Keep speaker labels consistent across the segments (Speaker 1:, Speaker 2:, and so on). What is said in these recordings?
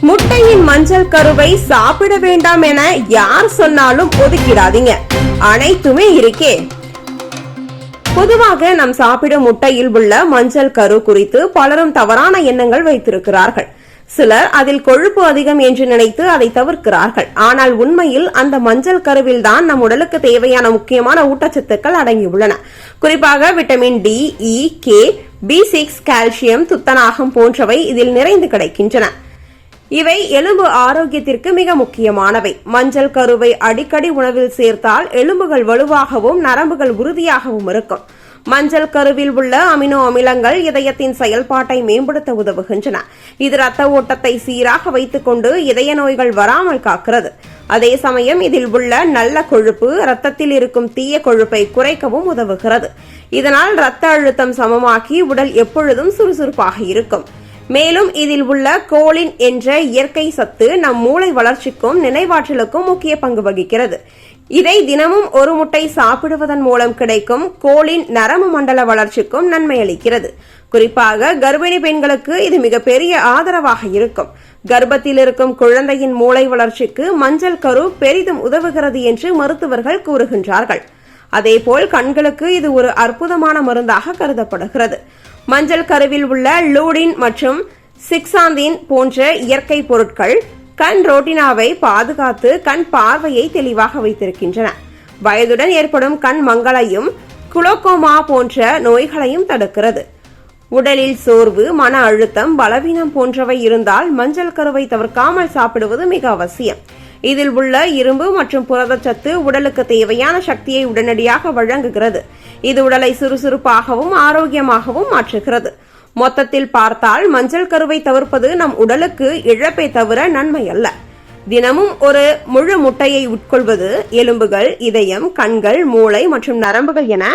Speaker 1: முட்டையின் மஞ்சள் கருவை சாப்பிட வேண்டாம் என யார் சொன்னாலும் ஒதுக்கிடாதீங்க, அனைத்துமே இருக்கே. பொதுவாக நாம் சாப்பிடும் முட்டையில் உள்ள மஞ்சள் கரு குறித்து பலரும் தவறான எண்ணங்கள் வைத்திருக்கிறார்கள். சிலர் அதில் கொழுப்பு அதிகம் என்று நினைத்து அதை தவிர்க்கிறார்கள். ஆனால் உண்மையில் அந்த மஞ்சள் கருவில் தான் நம் உடலுக்கு தேவையான முக்கியமான ஊட்டச்சத்துக்கள் அடங்கியுள்ளன. குறிப்பாக விட்டமின் டி, இ, கே, B6, கால்சியம், துத்தநாகம் போன்றவை இதில் நிறைந்து கிடைக்கின்றன. இவை எலும்பு ஆரோக்கியத்திற்கு மிக முக்கியமானவை. மஞ்சள் கருவை அடிக்கடி உணவில் சேர்த்தால் எலும்புகள் வலுவாகவும் நரம்புகள் உறுதியாகவும் இருக்கும். மஞ்சள் கருவில் உள்ள அமினோ அமிலங்கள் இதயத்தின் செயல்பாட்டை மேம்படுத்த உதவுகின்றன. இது இரத்த ஓட்டத்தை சீராக வைத்துக் கொண்டு இதய நோய்கள் வராமல் காக்கிறது. அதே சமயம் இதில் உள்ள நல்ல கொழுப்பு இரத்தத்தில் இருக்கும் தீய கொழுப்பை குறைக்கவும் உதவுகிறது. இதனால் இரத்த அழுத்தம் சமமாக்கி உடல் எப்பொழுதும் சுறுசுறுப்பாக இருக்கும். மேலும் இதில் உள்ள கோலின் என்ற இயற்கை சத்து நம் மூளை வளர்ச்சிக்கும் நினைவாற்றலுக்கும் முக்கிய பங்கு வகிக்கிறது. இதை தினமும் ஒரு முட்டை சாப்பிடுவதன் மூலம் கிடைக்கும் கோலின் நரம்பு மண்டல வளர்ச்சிக்கும் நன்மை அளிக்கிறது. குறிப்பாக கர்ப்பிணி பெண்களுக்கு இது மிகப்பெரிய ஆதரவாக இருக்கும். கர்ப்பத்தில் இருக்கும் குழந்தையின் மூளை வளர்ச்சிக்கு மஞ்சள் கரு பெரிதும் உதவுகிறது என்று மருத்துவர்கள் கூறுகின்றார்கள். அதேபோல் கண்களுக்கு இது ஒரு அற்புதமான மருந்தாக கருதப்படுகிறது. மஞ்சள் கருவில் உள்ள லூடின் மற்றும் சிக்சாந்தின் போன்ற இயற்கை பொருட்கள் கண் ரோட்டினாவை பாதுகாத்து கண் பார்வையை தெளிவாக வைத்திருக்கின்றன. வயதுடன் ஏற்படும் கண் மங்கலையும் குளோகோமா போன்ற நோய்களையும் தடுக்கிறது. உடலில் சோர்வு, மன அழுத்தம், பலவீனம் போன்றவை இருந்தால் மஞ்சள் கருவை தவிர்க்காமல் சாப்பிடுவது மிக அவசியம். இதில் உள்ள இரும்பு மற்றும் புரதச்சத்து உடலுக்கு தேவையான சக்தியை உடனடியாக வழங்குகிறது. இது உடலை சுறுசுறுப்பாகவும் ஆரோக்கியமாகவும் மாற்றுகிறது. மொத்தத்தில் பார்த்தால் மஞ்சள் கருவை தவிர்ப்பது நம் உடலுக்கு இழப்பை தவிர நன்மை அல்ல. தினமும் ஒரு முழு முட்டையை உட்கொள்வது எலும்புகள், இதயம், கண்கள், மூளை மற்றும் நரம்புகள் என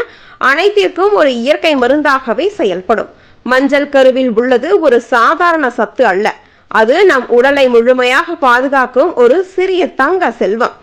Speaker 1: அனைத்திற்கும் ஒரு இயற்கை மருந்தாகவே செயல்படும். மஞ்சள் கருவில் உள்ளது ஒரு சாதாரண சத்து அல்ல, அது நம் உடலை முழுமையாக பாதுகாக்கும் ஒரு சிறிய தங்க செல்வம்.